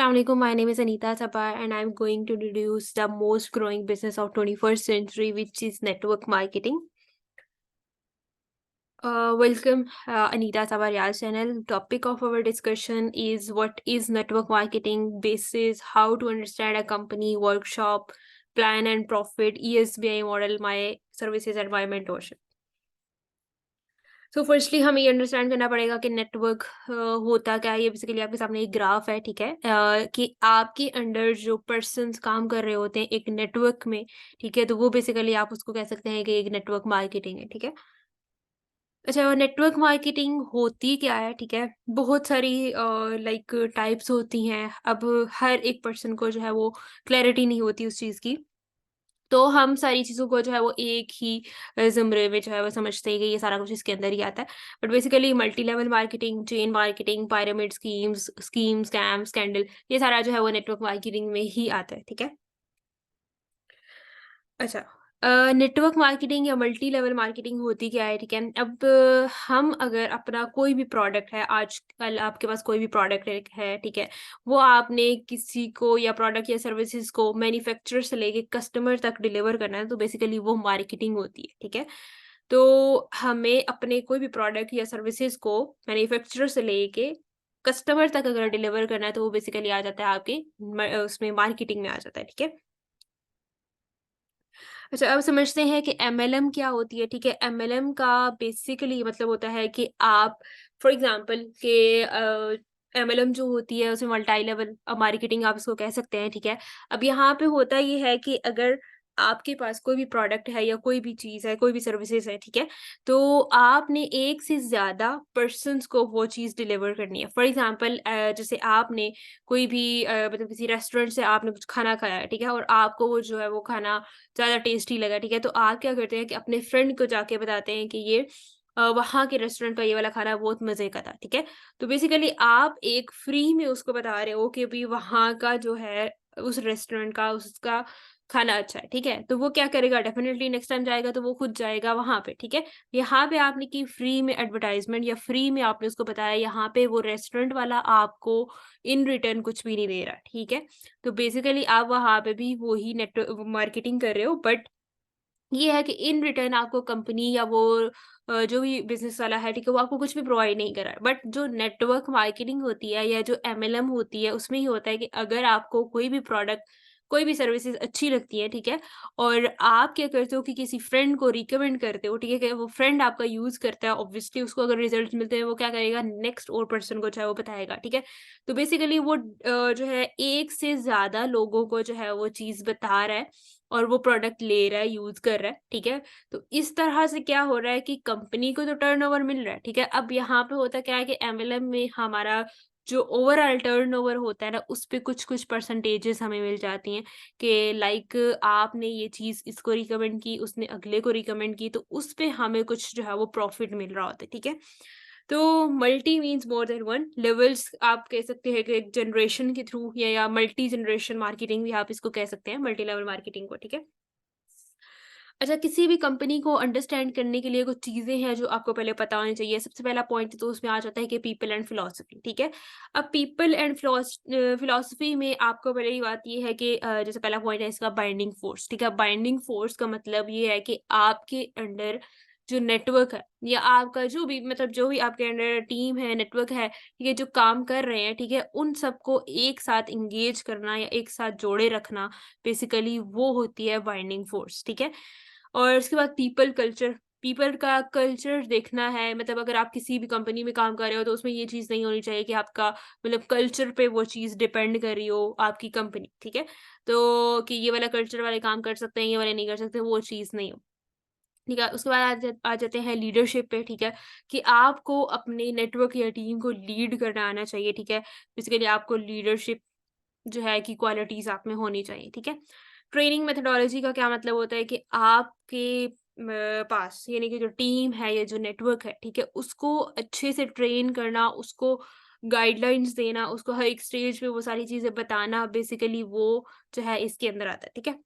Assalamualaikum. My name is Anita Sabha, and I'm going to introduce the most growing business of 21st century, which is network marketing. Welcome, Anita Sabariyal channel. Topic of our discussion is what is network marketing, basis, how to understand a company, workshop, plan and profit, ESBI model, my services and my mentorship. Firstly हमें ये understand करना पड़ेगा कि network होता क्या है। ये basically आपके सामने एक ग्राफ है, ठीक है, कि आपके अंडर जो पर्सन्स काम कर रहे होते हैं एक नेटवर्क में, ठीक है, तो वो बेसिकली आप उसको कह सकते हैं कि एक नेटवर्क मार्केटिंग है, ठीक है। अच्छा, नेटवर्क मार्केटिंग होती क्या है, ठीक है, बहुत सारी लाइक टाइप्स होती हैं। अब हर एक पर्सन को जो है वो क्लैरिटी नहीं होती उस चीज़ की, तो हम सारी चीज़ों को जो है वो एक ही ज़ुमरे में जो है वो समझते हैं कि ये सारा कुछ इसके अंदर ही आता है। But basically multi level marketing, chain marketing, pyramid scheme, scam, scandal, ये सारा जो है वो नेटवर्क मार्केटिंग में ही आता है, ठीक है? अच्छा, नेटवर्क मार्केटिंग या मल्टी लेवल मार्केटिंग होती क्या है, ठीक है? अब हम अगर अपना कोई भी प्रोडक्ट है, आजकल आपके पास कोई भी प्रोडक्ट है, ठीक है? वो आपने किसी को या प्रोडक्ट या सर्विसेज़ को मैन्युफैक्चरर से लेके कस्टमर तक डिलीवर करना है, तो बेसिकली वो मार्केटिंग होती है, ठीक है? तो हमें अपने कोई भी प्रोडक्ट या सर्विसेज़ को मैन्युफैक्चरर से लेके कस्टमर तक अगर डिलीवर करना है, तो वो बेसिकली आ जाता है आपके उसमें मार्केटिंग में आ जाता है, ठीक है? अच्छा, अब समझते हैं कि एमएलएम क्या होती है, ठीक है? एमएलएम का बेसिकली मतलब होता है कि आप फॉर एग्ज़ाम्पल के एमएलएम जो होती है उसमें मल्टी लेवल मार्केटिंग आप इसको कह सकते हैं, ठीक है? अब यहाँ पे होता ये है कि अगर आपके पास कोई भी प्रोडक्ट है या कोई भी चीज़ है, कोई भी सर्विसेज़ है, ठीक है? तो आपने एक से ज़्यादा पर्सन्स को वो चीज़ डिलीवर करनी है। फॉर एग्ज़ाम्पल जैसे आपने कोई भी मतलब किसी रेस्टोरेंट से आपने कुछ खाना खाया है, ठीक है? और आपको वो जो है वो खाना ज़्यादा टेस्टी लगा, ठीक है? तो आप क्या करते हैं कि अपने फ्रेंड को जाके बताते हैं कि ये वहाँ के रेस्टोरेंट का ये वाला खाना बहुत मज़े का था, ठीक है? तो बेसिकली आप एक फ्री में उसको बता रहे हो कि भई वहाँ का जो है उस रेस्टोरेंट का उसका खाना अच्छा है, ठीक है? तो वो क्या करेगा, डेफ़िनिटली नेक्स्ट टाइम जाएगा तो वो खुद जाएगा वहाँ पे, ठीक है? यहाँ पे आपने की फ्री में एडवर्टाइज़मेंट या फ्री में आपने उसको बताया, यहाँ पे वो रेस्टोरेंट वाला आपको इन रिटर्न कुछ भी नहीं दे रहा, ठीक है? तो बेसिकली आप वहाँ पे भी वो ही मार्केटिंग कर रहे हो, बट ये है कि इन रिटर्न आपको कंपनी या वो जो भी बिज़नेस वाला है, ठीक है, वो आपको कुछ भी प्रोवाइड नहीं कर रहा है। बट जो नेटवर्क मार्केटिंग होती है या जो एमएलएम होती है, उसमें ये होता है कि अगर आपको कोई भी प्रोडक्ट, कोई भी सर्विसेज़ अच्छी लगती है, ठीक है? और आप क्या करते हो कि किसी फ्रेंड को रिकमेंड करते हो, ठीक है? कि वो फ्रेंड आपका यूज़ करता है, ऑब्वियसली उसको अगर रिज़ल्ट मिलते हैं, वो क्या करेगा, नेक्स्ट और पर्सन को जो है वो बताएगा, ठीक है? तो बेसिकली वो जो है एक से ज़्यादा लोगों को जो है वो चीज़ बता रहा है और वो प्रोडक्ट ले रहा है, यूज़ कर रहा है, ठीक है? तो इस तरह से क्या हो रहा है कि कंपनी को तो टर्नओवर मिल रहा है, ठीक है? अब यहाँ पे होता क्या है कि एमएलएम में हमारा जो ओवरऑल टर्नओवर होता है ना, उसपे कुछ-कुछ परसेंटेजेस हमें मिल जाती हैं कि लाइक आपने ये चीज़ इसको रिकमेंड की, उसने अगले को रिकमेंड की, तो उसपे हमें कुछ जो है वो प्रॉफिट मिल रहा होता है, ठीक है? तो multi means more than one levels, आप कह सकते हैं कि एक जनरेशन के थ्रू या मल्टी जनरेशन मार्केटिंग भी आप इसको कह सकते हैं, मल्टी लेवल मार्केटिंग को, ठीक है? अच्छा, किसी भी कंपनी को अंडरस्टैंड करने के लिए कुछ चीज़ें हैं जो आपको पहले पता होनी चाहिए। सबसे पहला पॉइंट तो उसमें आ जाता है कि पीपल एंड फिलॉसफी, ठीक है? अब पीपल एंड फिलॉसफी में आपको पहली बात ये है कि जैसे पहला पॉइंट है इसका बाइंडिंग फोर्स, ठीक है? बाइंडिंग फोर्स का मतलब ये है कि आपके अंडर जो नेटवर्क है या आपका जो भी मतलब जो भी आपके अंडर टीम है, नेटवर्क है, ठीक है? जो काम कर रहे हैं, ठीक है? उन सबको एक साथ एंगेज करना या एक साथ जोड़े रखना, बेसिकली वो होती है बाइंडिंग फोर्स, ठीक है? और उसके बाद पीपल का कल्चर देखना है, मतलब अगर आप किसी भी कंपनी में काम कर रहे हो तो उसमें ये चीज़ नहीं होनी चाहिए कि आपका मतलब कल्चर पे वो चीज़ डिपेंड कर रही हो आपकी कंपनी, ठीक है? तो कि ये वाला कल्चर वाले काम कर सकते हैं, ये वाले नहीं कर सकते, वो चीज़ नहीं हो। ठीक है? उसके बाद आ जाते हैं लीडरशिप पे, ठीक है? कि आपको अपने नेटवर्क या टीम को लीड करना आना चाहिए, ठीक है? बेसिकली आपको लीडरशिप जो है कि क्वालिटीज़ आप में होनी चाहिए, ठीक है? ट्रेनिंग मेथोडोलॉजी का क्या मतलब होता है कि आपके पास यानी कि जो टीम है या जो नेटवर्क है, ठीक है? उसको अच्छे से ट्रेन करना, उसको गाइडलाइंस देना, उसको हर एक स्टेज पे वो सारी चीज़ें बताना, बेसिकली वो जो है इसके अंदर आता है, ठीक है?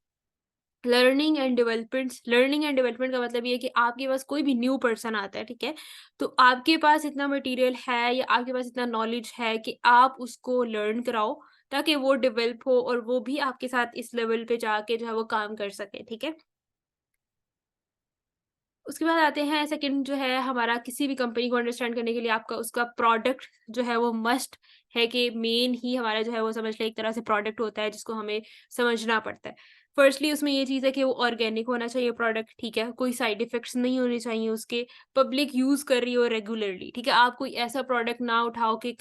लर्निंग एंड डेवलपमेंट का मतलब ये है कि आपके पास कोई भी न्यू पर्सन आता है, ठीक है? तो आपके पास इतना मटेरियल है या आपके पास इतना नॉलेज है कि आप उसको लर्न कराओ, ताकि वो डेवलप हो और वो भी आपके साथ इस लेवल पे जाके जो है वो काम कर सके, ठीक है? उसके बाद आते हैं सेकंड जो है हमारा किसी भी कंपनी को अंडरस्टैंड करने के लिए आपका उसका प्रोडक्ट जो है वो मस्ट है कि मेन ही हमारा जो है वो समझ लें एक तरह से प्रोडक्ट होता है जिसको हमें समझना पड़ता है। फर्स्टली उसमें ये चीज़ है कि वो ऑर्गेनिक होना चाहिए प्रोडक्ट, ठीक है? कोई साइड इफ़ेक्ट्स नहीं होने चाहिए उसके, पब्लिक यूज़ कर रही हो रेगुलरली, ठीक है? आप कोई ऐसा प्रोडक्ट ना उठाओ कि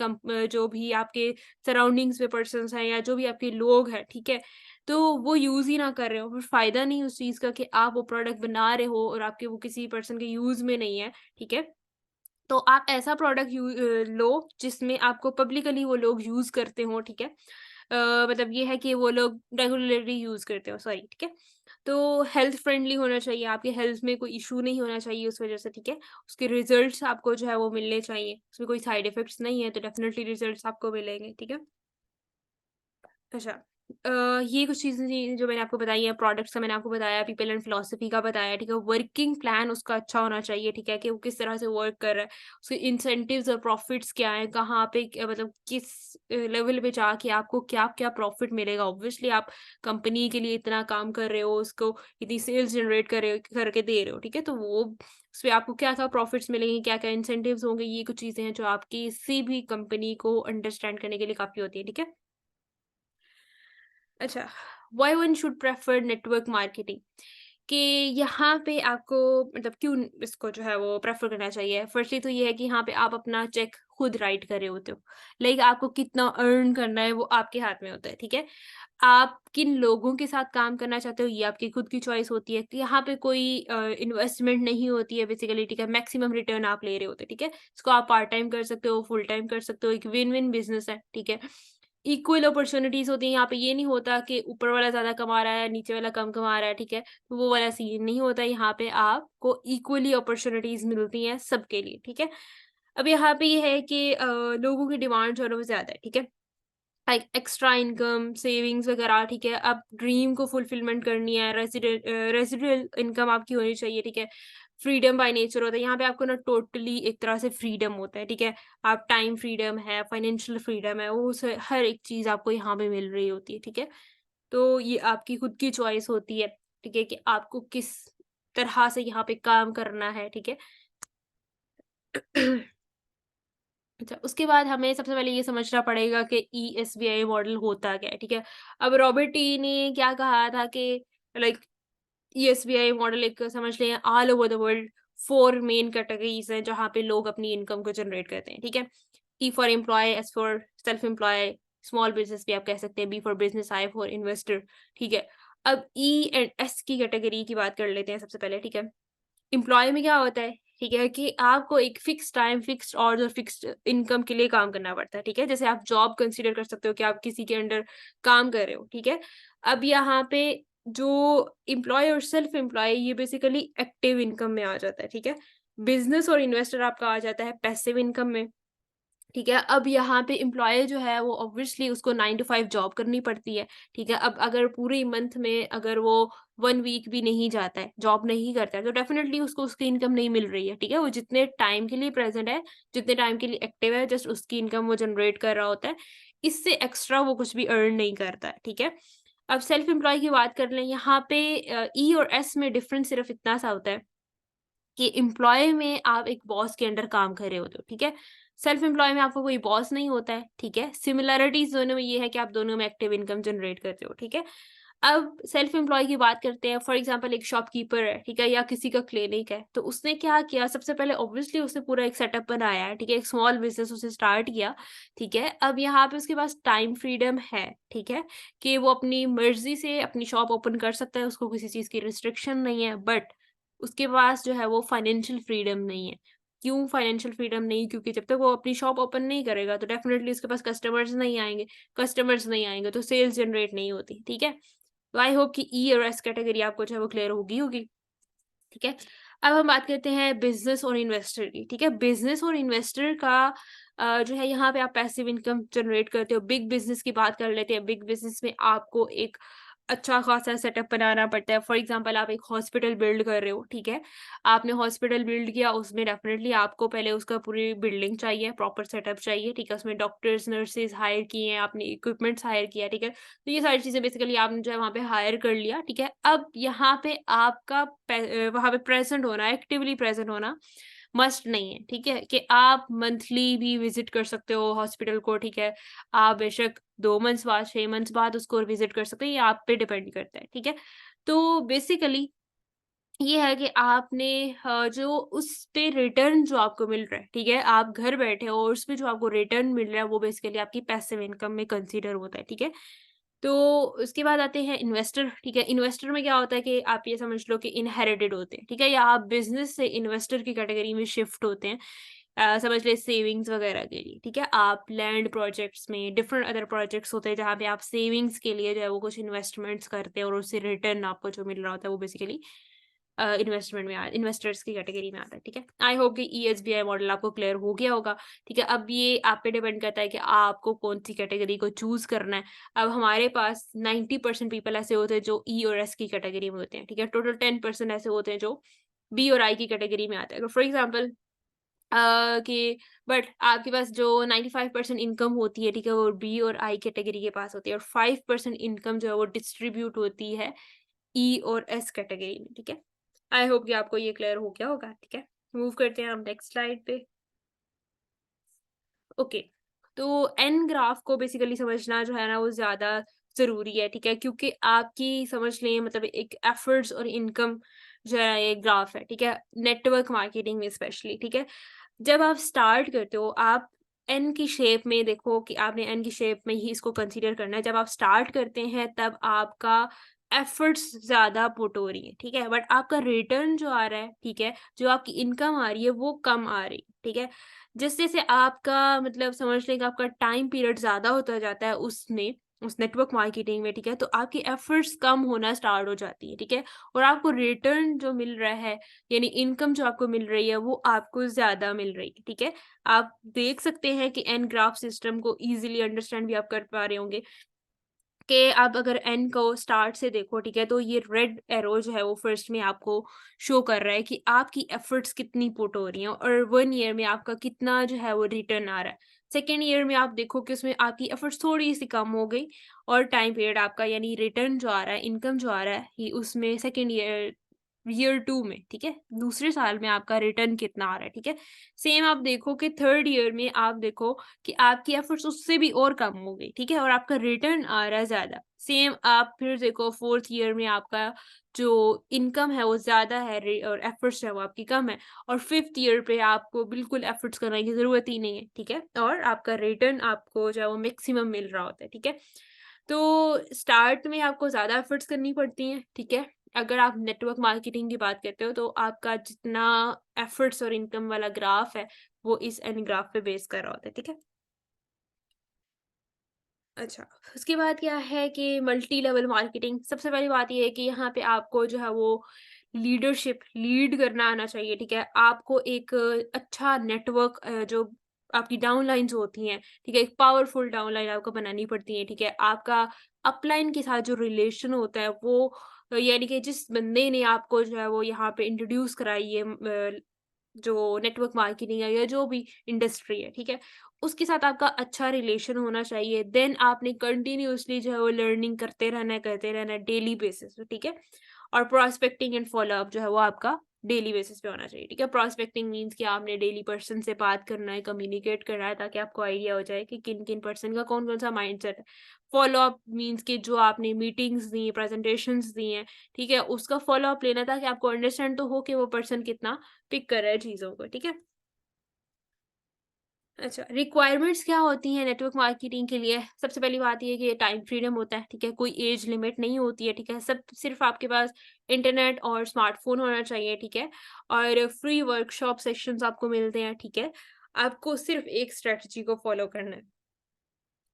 जो भी आपके सराउंडिंग्स में पर्सन्स हैं या जो भी आपके लोग हैं, ठीक है? तो वो यूज़ ही ना कर रहे हो, फिर फ़ायदा नहीं उस चीज़ का कि आप वो प्रोडक्ट बना रहे हो और आपके वो किसी पर्सन के यूज़ में नहीं है, ठीक है? तो आप ऐसा प्रोडक्ट लो जिसमें आपको पब्लिकली वो लोग यूज़ करते हों, ठीक है? मतलब ये है कि वो लोग रेगुलरली यूज़ करते हो सॉरी, ठीक है? तो हेल्थ फ्रेंडली होना चाहिए, आपके हेल्थ में कोई इश्यू नहीं होना चाहिए उस वज़ह से, ठीक है? उसके रिज़ल्ट्स आपको जो है वो मिलने चाहिए, उसमें कोई साइड इफ़ेक्ट्स नहीं है तो डेफ़िनिटली रिज़ल्ट्स आपको मिलेंगे, ठीक है? अच्छा। अ, ये कुछ चीज़ें थी जो मैंने आपको बताई हैं, प्रोडक्ट्स का मैंने आपको बताया, पीपल एंड फिलॉसफी का बताया, ठीक है? वर्किंग प्लान उसका अच्छा होना चाहिए, ठीक है? कि वो किस तरह से वर्क कर रहा है, उसके इंसेंटिव्स और प्रॉफिट्स क्या हैं, कहाँ पे मतलब किस लेवल पे जाके आपको क्या-क्या प्रॉफिट मिलेगा। ऑब्वियसली आप कंपनी के लिए इतना काम कर रहे हो, उसको इतनी सेल्स जनरेट कर रहे हो करके दे रहे हो, ठीक है? तो वो उसपे आपको क्या-क्या प्रॉफिट्स मिलेंगे, क्या-क्या इंसेंटिव्स होंगे, ये कुछ चीज़ें हैं जो आपकी किसी भी कंपनी को अंडरस्टैंड करने के लिए काफ़ी होती है, ठीक है? अच्छा, why one should prefer network marketing कि यहाँ पे आपको मतलब क्यों इसको जो है वो प्रेफर करना चाहिए। फर्स्टली तो ये है कि यहाँ पे आप अपना चेक खुद राइट कर रहे होते हो, लाइक आपको कितना अर्न करना है वो आपके हाथ में होता है, ठीक है? आप किन लोगों के साथ काम करना चाहते हो ये आपकी खुद की चॉइस होती है कि यहाँ पे कोई इन्वेस्टमेंट नहीं होती है बेसिकली, ठीक है? मैक्सिमम रिटर्न आप ले रहे होते हैं, ठीक है? इसको आप पार्ट टाइम कर सकते हो, फुल टाइम कर सकते हो, एक विन विन बिजनेस है, ठीक है? इक्वल अपॉर्च्युनिटीज़ होती हैं, यहाँ पे ये नहीं होता कि ऊपर वाला ज़्यादा कमा रहा है, नीचे वाला कम कमा रहा है, ठीक है? तो वो वाला सीन नहीं होता, यहाँ पे आपको इक्वली अपॉर्च्युनिटीज़ मिलती हैं सबके लिए, ठीक है? अब यहाँ पे ये है कि लोगों की डिमांड जो है ना वो ज़्यादा है, ठीक है? लाइक एक्स्ट्रा इनकम, सेविंग्स वगैरह, ठीक है? अब ड्रीम को फुलफिलमेंट करनी है, रेसिडुअल इनकम आपकी होनी चाहिए, ठीक है? फ्रीडम बाय नेचर होता है, यहाँ पे आपको ना टोटली एक तरह से फ्रीडम होता है, ठीक है? आप टाइम फ्रीडम है, फाइनेंशियल फ्रीडम है, वो स हर एक चीज़ आपको यहाँ पे मिल रही होती है, ठीक है? तो ये आपकी खुद की चॉइस होती है, ठीक है? कि आपको किस तरह से यहाँ पे काम करना है, ठीक है? अच्छा, उसके बाद हमें सबसे पहले ये समझना पड़ेगा कि ईएसबीआई मॉडल होता क्या है, ठीक है? अब रॉबर्ट टी ने क्या कहा था कि लाइक ईएसबीआई मॉडल एक समझ लें all over the world 4 main categories हैं जहाँ पे लोग अपनी इनकम को जनरेट करते हैं, ठीक है? E for employee, S for self employee, small business भी आप कह सकते हैं, B for business, I for investor, ठीक है? अब ई एंड एस की कैटेगरी की बात कर लेते हैं सबसे पहले, ठीक है? एम्प्लॉयी में क्या होता है, ठीक है? कि आपको एक फिक्स टाइम, फिक्स्ड आवर्स और फिक्स्ड इनकम के लिए काम करना पड़ता है, ठीक है? जैसे आप जॉब कंसीडर कर सकते हो कि आप किसी के अंडर काम कर रहे हो, ठीक है? अब यहाँ पे जो एम्प्लॉयी और सेल्फ एम्प्लॉयी ये बेसिकली एक्टिव इनकम में आ जाता है, ठीक है? बिज़नेस और इन्वेस्टर आपका आ जाता है पैसिव इनकम में। ठीक है, अब यहाँ पे एम्प्लॉयी जो है वो ऑब्वियसली उसको 9 टू 5 जॉब करनी पड़ती है, ठीक है? अब अगर पूरे मंथ में अगर वो 1 वीक भी नहीं जाता है, जॉब नहीं करता है, तो डेफ़िनेटली उसको उसकी इनकम नहीं मिल रही है, ठीक है? वो जितने टाइम के लिए प्रेज़ेंट है, जितने टाइम के लिए एक्टिव है, जस्ट उसकी इनकम वो जनरेट कर रहा होता है। इससे एक्स्ट्रा वो कुछ भी अर्न नहीं करता है, ठीक है? अब सेल्फ एम्प्लॉयी की बात कर लें, यहाँ पे ई और एस में डिफ़रेंस सिर्फ़ इतना सा होता है कि एम्प्लॉयी में आप एक बॉस के अंडर काम कर रहे होते हो, ठीक है? सेल्फ एम्प्लॉयी में आपको कोई बॉस नहीं होता है, ठीक है? सिमिलैरिटीज़ दोनों में ये है कि आप दोनों में एक्टिव इनकम जनरेट करते हो, ठीक है? अब सेल्फ एम्प्लॉयी की बात करते हैं, फॉर एग्ज़ाम्पल एक शॉपकीपर है, ठीक है? या किसी का क्लिनिक है, तो उसने क्या किया सबसे पहले ऑब्वियसली उसने पूरा एक सेटअप बनाया है, ठीक है? एक स्मॉल बिज़नेस उसने स्टार्ट किया, ठीक है? अब यहाँ पे उसके पास टाइम फ्रीडम है, ठीक है? कि वो अपनी मर्ज़ी से अपनी शॉप ओपन कर सकता है, उसको किसी चीज़ की रिस्ट्रिक्शन नहीं है, बट उसके पास जो है वो फाइनेंशियल फ्रीडम नहीं है। क्यों फाइनेंशियल फ्रीडम नहीं? क्योंकि जब तक वो अपनी शॉप ओपन नहीं करेगा तो डेफ़िनेटली उसके पास कस्टमर्स नहीं आएँगे तो सेल्स जनरेट नहीं होती, ठीक है? तो आई होप कि ई और एस कैटेगरी आपको जो है वो क्लियर होगी, ठीक है? अब हम बात करते हैं बिज़नेस और इन्वेस्टर की, ठीक है? बिज़नेस और इन्वेस्टर का जो है यहाँ पे आप पैसिव इनकम जनरेट करते हो। बिग बिज़नेस की बात कर लेते हैं। बिग बिज़नेस में आपको एक अच्छा खासा सेटअप बनाना पड़ता है। फॉर एग्ज़ाम्पल आप एक हॉस्पिटल बिल्ड कर रहे हो, ठीक है? आपने हॉस्पिटल बिल्ड किया, उसमें डेफ़िनेटली आपको पहले उसका पूरी बिल्डिंग चाहिए, प्रॉपर सेटअप चाहिए, ठीक है? उसमें डॉक्टर्स, नर्सेज़ हायर किए हैं, आपने इक्विपमेंट्स हायर किया, ठीक है? तो ये सारी चीज़ें बेसिकली आपने जो है वहाँ पे हायर कर लिया, ठीक है? अब यहाँ पे आपका वहाँ पे प्रेज़ेंट होना, एक्टिवली प्रेज़ेंट होना मस्ट नहीं है, ठीक है? कि आप मंथली भी विज़िट कर सकते हो हॉस्पिटल को, ठीक है? आप बेशक 2 मंथ्स बाद, 6 मंथ्स बाद उसको विज़िट कर सकते हैं, ये आप पे डिपेंड करता है, ठीक है? तो बेसिकली ये है कि आपने जो उस पे रिटर्न जो आपको मिल रहा है, ठीक है? आप घर बैठे हो और उसपे जो आपको रिटर्न मिल रहा है, वो बेसिकली आपकी पैसिव इनकम में कंसीडर होता है, ठीक है? तो उसके बाद आते हैं इन्वेस्टर, ठीक है? इन्वेस्टर में क्या होता है कि आप ये समझ लो कि इनहेरिटेड होते हैं, ठीक है? या आप बिज़नेस से इन्वेस्टर की कैटेगरी में शिफ्ट होते हैं। समझ लें सेविंग्स वगैरह के लिए, ठीक है? आप लैंड प्रोजेक्ट्स में डिफरेंट अदर प्रोजेक्ट्स होते हैं जहाँ पे आप सेविंग्स के लिए जो है वो कुछ इन्वेस्टमेंट्स करते हैं और उससे रिटर्न आपको जो मिल रहा होता है वो बेसिकली इन्वेस्टमेंट में इन्वेस्टर्स की कैटेगरी में आता है, ठीक है? आई होप कि ईएसबीआई मॉडल आपको क्लियर हो गया होगा, ठीक है? अब ये आप पे डिपेंड करता है कि आपको कौन-सी कैटेगरी को चूज़ करना है। अब हमारे पास 90% पीपल ऐसे होते हैं जो ई और एस की कैटेगरी में होते हैं, ठीक है? टोटल 10% ऐसे होते हैं जो बी और आई की कैटेगरी में आते हैं। तो फॉर एग्ज़ाम्पल कि बट आपके पास जो 95% इनकम होती है, ठीक है? वो बी और आई कैटेगरी के पास होती है और 5% इनकम जो है वो डिस्ट्रीब्यूट होती है ई और एस कैटेगरी में, ठीक है? आई होप कि आपको ये क्लियर हो गया होगा, ठीक है? मूव करते हैं हम नेक्स्ट स्लाइड पे। ओके, तो एन ग्राफ को बेसिकली समझना जो है ना वो ज़्यादा ज़रूरी है, ठीक है? क्योंकि आपकी समझ लें मतलब एक एफर्ट्स और इनकम जो है ये ग्राफ है, ठीक है? नेटवर्क मार्केटिंग में स्पेशली, ठीक है? जब आप स्टार्ट करते हो, आप एन की शेप में देखो कि आपने एन की शेप में ही इसको कंसीडर करना है। जब आप स्टार्ट करते हैं तब आपका एफर्ट्स ज़्यादा पुट हो रही है, ठीक है? बट आपका रिटर्न जो आ रहा है, ठीक है? जो आपकी इनकम आ रही है वो कम आ रही है, ठीक है? जैसे-जैसे आपका मतलब समझ लें कि आपका टाइम पीरियड ज़्यादा होता जाता है उसमें, उस नेटवर्क मार्केटिंग में, ठीक है? तो आपकी एफर्ट्स कम होना स्टार्ट हो जाती है, ठीक है? और आपको रिटर्न जो मिल रहा है यानी इनकम जो आपको मिल रही है वो आपको ज़्यादा मिल रही है, ठीक है? आप देख सकते हैं कि एन ग्राफ सिस्टम को ईज़िली अंडरस्टैंड भी आप कर पा रहे होंगे कि आप अगर एन को स्टार्ट से देखो, ठीक है? तो ये रेड एरो जो है वो फर्स्ट में आपको शो कर रहा है कि आपकी एफर्ट्स कितनी पुट हो रही हैं और 1 ईयर में आपका कितना जो है वो रिटर्न आ रहा है। सेकंड ईयर में आप देखो कि उसमें आपकी एफर्ट्स थोड़ी-सी कम हो गई और टाइम पीरियड आपका यानी रिटर्न जो आ रहा है, इनकम जो आ रहा है, ये उसमें सेकंड ईयर 2 में, ठीक है? दूसरे साल में आपका रिटर्न कितना आ रहा है, ठीक है? सेम आप देखो कि थर्ड ईयर में आप देखो कि आपकी एफर्ट्स उससे भी और कम हो गई, ठीक है? और आपका रिटर्न आ रहा है ज़्यादा। सेम आप फिर देखो फोर्थ ईयर में आपका जो इनकम है वो ज़्यादा है और एफर्ट्स है वो आपकी कम है और फिफ्थ ईयर पे आपको बिल्कुल एफर्ट्स करने की ज़रूरत ही नहीं है, ठीक है? और आपका रिटर्न आपको जो है वो मैक्सिमम मिल रहा होता है, ठीक है? तो स्टार्ट में आपको ज़्यादा एफर्ट्स करनी पड़ती हैं, ठीक है? अगर आप नेटवर्क मार्केटिंग की बात करते हो तो आपका जितना एफर्ट्स और इनकम वाला ग्राफ है, वो इस एन ग्राफ पे बेस कर रहा होता है, ठीक है? अच्छा, उसके बाद क्या है कि मल्टी लेवल मार्केटिंग सबसे पहली बात ये है कि यहाँ पे आपको जो है वो लीडरशिप लीड करना आना चाहिए, ठीक है? आपको एक अच्छा नेटवर्क जो आपकी डाउनलाइन्स होती हैं, ठीक है? एक पावरफुल डाउनलाइन आपको बनानी पड़ती है, ठीक है? आपका अपलाइन के साथ जो रिलेशन होता है वो यानी कि जिस बंदे ने आपको जो है वो यहाँ पे इंट्रोड्यूस कराई है जो नेटवर्क मार्केटिंग है या जो भी इंडस्ट्री है, ठीक है? उसके साथ आपका अच्छा रिलेशन होना चाहिए। देन आपने कंटिन्यूअसली जो है वो लर्निंग करते रहना है डेली बेसिस पे, ठीक है? और प्रोस्पेक्टिंग एंड फ़ॉलो अप जो है वो आपका डेली बेसिस पे होना चाहिए, ठीक है? प्रोस्पेक्टिंग मीन्स कि आपने डेली पर्सन से बात करना है, कम्युनिकेट करना है ताकि आपको आइडिया हो जाए कि किन-किन पर्सन का कौन-कौन सा माइंडसेट है। फ़ॉलो अप मीन्स कि जो आपने मीटिंग्स दी, प्रेज़ेंटेशंस दी हैं, ठीक है? उसका फ़ॉलो अप लेना ताकि आपको अंडरस्टैंड तो हो कि वो पर्सन कितना पिक कर रहा है चीज़ों को, ठीक है? अच्छा, रिक्वायरमेंट्स क्या होती हैं नेटवर्क मार्केटिंग के लिए? सबसे पहली बात ये है कि टाइम फ्रीडम होता है, ठीक है? कोई एज लिमिट नहीं होती है, ठीक है? सब सिर्फ़ आपके पास इंटरनेट और स्मार्टफ़ोन होना चाहिए, ठीक है? और फ्री वर्कशॉप सेशंस आपको मिलते हैं, ठीक है? आपको सिर्फ़ एक स्ट्रैटेजी को फ़ॉलो करना है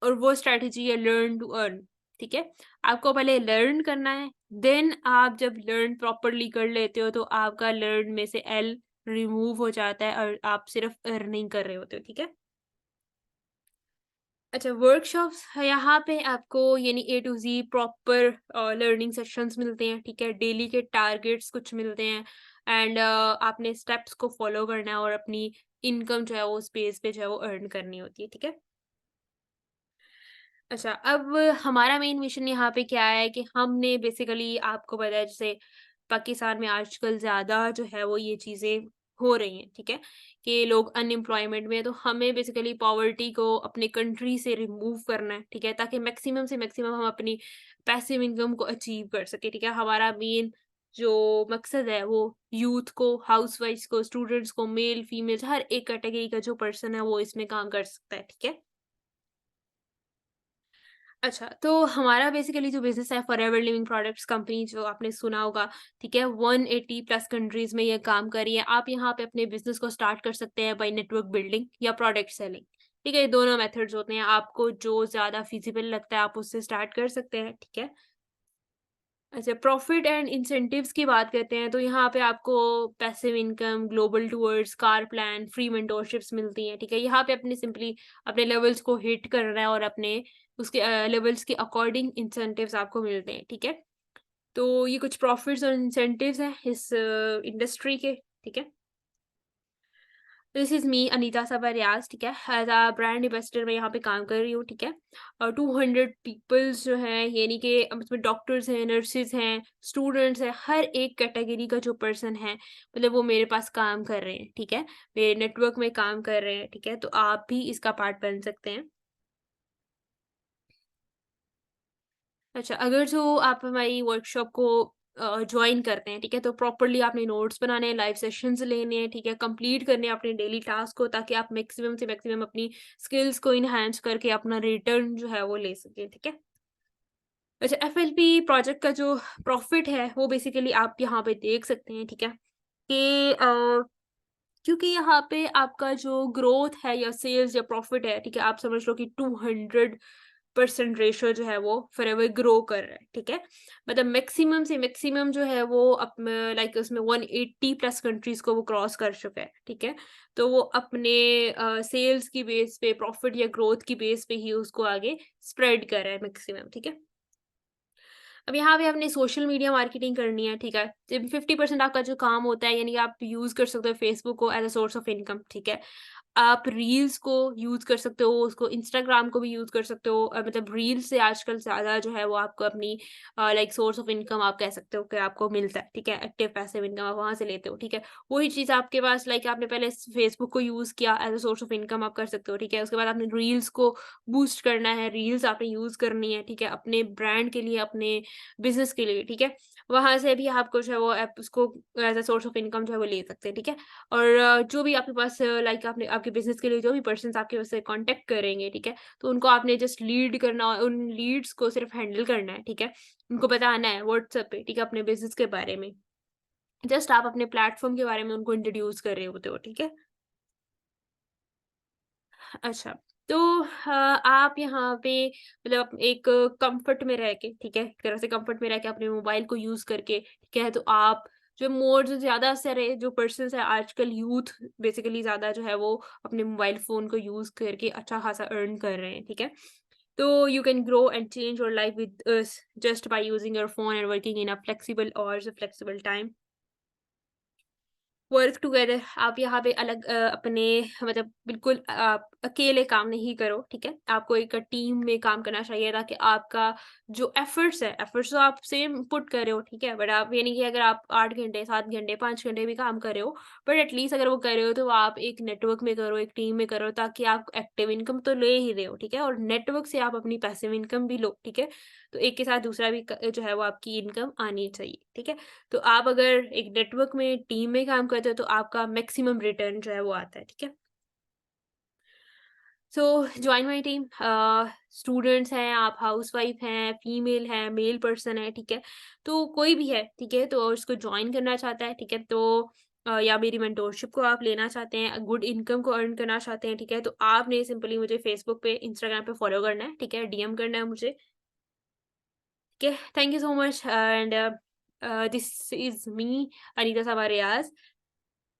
और वो स्ट्रैटेजी है लर्न टू अर्न, ठीक है? आपको पहले लर्न करना है, देन आप जब लर्न प्रॉपर्ली कर लेते हो, तो आपका लर्न में से एल रिमूव हो जाता है और आप सिर्फ़ अर्निंग कर रहे होते हो, ठीक है? अच्छा, वर्कशॉप्स यहाँ पे आपको यानी A to Z proper learning sessions मिलते हैं, ठीक है? डेली के टारगेट्स कुछ मिलते हैं एंड आपने स्टेप्स को फॉलो करना है और अपनी इनकम जो है वो उस बेस पे जो है वो अर्न करनी होती है, ठीक है? अच्छा, अब हमारा मेन मिशन यहाँ पे क्या है कि हमने बेसिकली आपको पता है जैसे पाकिस्तान में आजकल ज़्यादा जो है वो ये चीज़ें हो रही हैं, ठीक है? कि लोग अनएम्प्लॉयमेंट में हैं, तो हमें बेसिकली पॉवर्टी को अपने कंट्री से रिमूव करना है, ठीक है? ताकि मैक्सिमम से मैक्सिमम हम अपनी पैसिव इनकम को अचीव कर सकें, ठीक है? हमारा मेन जो मकसद है वो यूथ को, हाउसवाइफ्स को, स्टूडेंट्स को, मेल, फीमेल हर एक कैटेगरी का जो पर्सन है वो इसमें काम कर सकता है, ठीक है? अच्छा, तो हमारा बेसिकली जो बिज़नेस है फॉरएवर लिविंग प्रोडक्ट्स कंपनी जो आपने सुना होगा, ठीक है? 180 प्लस कंट्रीज़ में ये काम कर रही है। आप यहाँ पे अपने बिज़नेस को स्टार्ट कर सकते हैं बाय नेटवर्क बिल्डिंग या प्रोडक्ट सेलिंग, ठीक है? ये दोनों मेथड्स होते हैं। आपको जो ज़्यादा फ़ीज़िबल लगता है आप उससे स्टार्ट कर सकते हैं, ठीक है? अच्छा, प्रॉफ़िट एंड इंसेंटिव्स की बात करते हैं तो यहाँ पे आपको passive income, global tours, car plan, free mentorships मिलती हैं, ठीक है? यहाँ पे अपने सिंपली अपने लेवल्स को हिट करना है और अपने उसके लेवल्स के अकॉर्डिंग इंसेंटिव्स आपको मिलते हैं, ठीक है? तो ये कुछ प्रॉफिट्स और इंसेंटिव्स हैं इस इंडस्ट्री के, ठीक है? दिस इज़ मी अनीता सबा रियाज़, ठीक है? एज़ अ ब्रांड एम्बेसडर मैं यहाँ पे काम कर रही हूँ, ठीक है? और 200 पीपल्स जो हैं यानी कि उसमें डॉक्टर्स हैं, नर्सेज़ हैं, स्टूडेंट्स हैं, हर एक कैटेगरी का जो पर्सन है मतलब वो मेरे पास काम कर रहे हैं, ठीक है? मेरे नेटवर्क में काम कर रहे हैं, ठीक है? तो आप भी इसका पार्ट बन सकते हैं। अच्छा, अगर जो आप हमारी वर्कशॉप को जॉइन करते हैं, ठीक है? तो प्रॉपर्ली आपने नोट्स बनाने हैं, लाइव सेशंस लेने हैं, ठीक है? कंप्लीट करने हैं अपने डेली टास्क को ताकि आप मैक्सिमम से मैक्सिमम अपनी स्किल्स को एनहांस करके अपना रिटर्न जो है वो ले सकें, ठीक है? अच्छा, एफएलपी प्रोजेक्ट का जो प्रॉफिट है, वो बेसिकली आप यहाँ पे देख सकते हैं, ठीक है? कि क्योंकि यहाँ पे आपका जो ग्रोथ है या सेल्स या प्रॉफिट है, ठीक है? आप समझ लो कि 200% रेशियो जो है वो फॉरएवर ग्रो कर रहा है, ठीक है? मतलब मैक्सिमम से मैक्सिमम जो है वो लाइक उसमें 180 प्लस कंट्रीज़ को वो क्रॉस कर चुका है, ठीक है? तो वो अपने सेल्स की बेस पे, प्रॉफिट या ग्रोथ की बेस पे ही उसको आगे स्प्रेड कर रहा है मैक्सिमम, ठीक है? अब यहाँ पे आपने सोशल मीडिया मार्केटिंग करनी है, ठीक है? जब 50% आपका जो काम होता है यानी आप यूज़ कर सकते हो फेसबुक को as a source of income, ठीक है? आप रील्स को यूज़ कर सकते हो, उसको इंस्टाग्राम को भी यूज़ कर सकते हो मतलब रील्स से आजकल ज़्यादा जो है वो आपको अपनी लाइक सोर्स ऑफ इनकम आप कह सकते हो कि आपको मिलता है, ठीक है? एक्टिव पैसिव इनकम आप वहाँ से लेते हो, ठीक है? वही चीज़ आपके पास लाइक आपने पहले फेसबुक को यूज़ किया as a source of income आप कर सकते हो, ठीक है? उसके बाद आपने रील्स को बूस्ट करना है, रील्स आपने यूज़ करनी है, ठीक है? अपने ब्रांड के लिए, अपने बिज़नेस के लिए, ठीक है? वहाँ से भी आपको जो है वो आप उसको as a source of income जो है वो ले सकते हैं, ठीक है? और जो भी आपके पास लाइक आपने आपके बिज़नेस के लिए जो भी पर्सन्स आपके से कॉन्टैक्ट करेंगे, ठीक है? तो उनको आपने जस्ट लीड करना उन लीड्स को सिर्फ हैंडल करना है, ठीक है? उनको बताना है व्हाट्सएप पे, ठीक है? अपने बिज़नेस के बारे में। जस्ट आप अपने प्लेटफ़ॉर्म के बारे में उनको इंट्रोड्यूस कर रहे होते हो, ठीक है? अच्छा, तो आप यहाँ पे मतलब एक कम्फ़र्ट में रह के, ठीक है? एक तरह से कम्फ़र्ट में रह के अपने मोबाइल को यूज़ करके, ठीक है? तो आप जो मोर जो ज़्यादा सारे जो पर्सन्स हैं आजकल यूथ बेसिकली ज़्यादा जो है वो अपने मोबाइल फ़ोन को यूज़ करके अच्छा खासा अर्न कर रहे हैं, ठीक है? तो you can grow and change your life with us just by using your phone and working in a flexible hours, flexible time. Work together आप यहाँ पे अलग अपने मतलब बिल्कुल आप अकेले काम नहीं करो, ठीक है? आपको एक टीम में काम करना चाहिए ताकि आपका जो एफर्ट्स है, एफर्ट्स तो आप सेम पुट कर रहे हो, ठीक है? बट आप ये नहीं कि अगर आप 8 घंटे, 7 घंटे, 5 घंटे भी काम कर रहे हो, बट एटलीस्ट अगर वो कर रहे हो तो आप एक नेटवर्क में करो, एक टीम में करो ताकि आप एक्टिव इनकम तो ले ही रहे हो, ठीक है? और नेटवर्क से आप अपनी पैसिव इनकम भी लो, ठीक है? तो एक के साथ दूसरा भी जो है वो आपकी इनकम आनी चाहिए, ठीक है? तो आप अगर एक नेटवर्क में, टीम में काम करते हो तो आपका मैक्सिमम रिटर्न जो है वो आता है, ठीक है? So join my team students हैं, आप हाउसवाइफ हैं, फीमेल हैं, मेल पर्सन है, ठीक है? तो कोई भी है, ठीक है? तो उसको जॉइन करना चाहता है, ठीक है? तो या मेरी मेंटोरशिप को आप लेना चाहते हैं, गुड इनकम को अर्न करना चाहते हैं, ठीक है? तो आपने सिंपली मुझे फेसबुक पे, इंस्टाग्राम पे फॉलो करना है, ठीक है? डीएम करना है मुझे, ठीक है? Thank you so much and this is me Anita सवारियाज़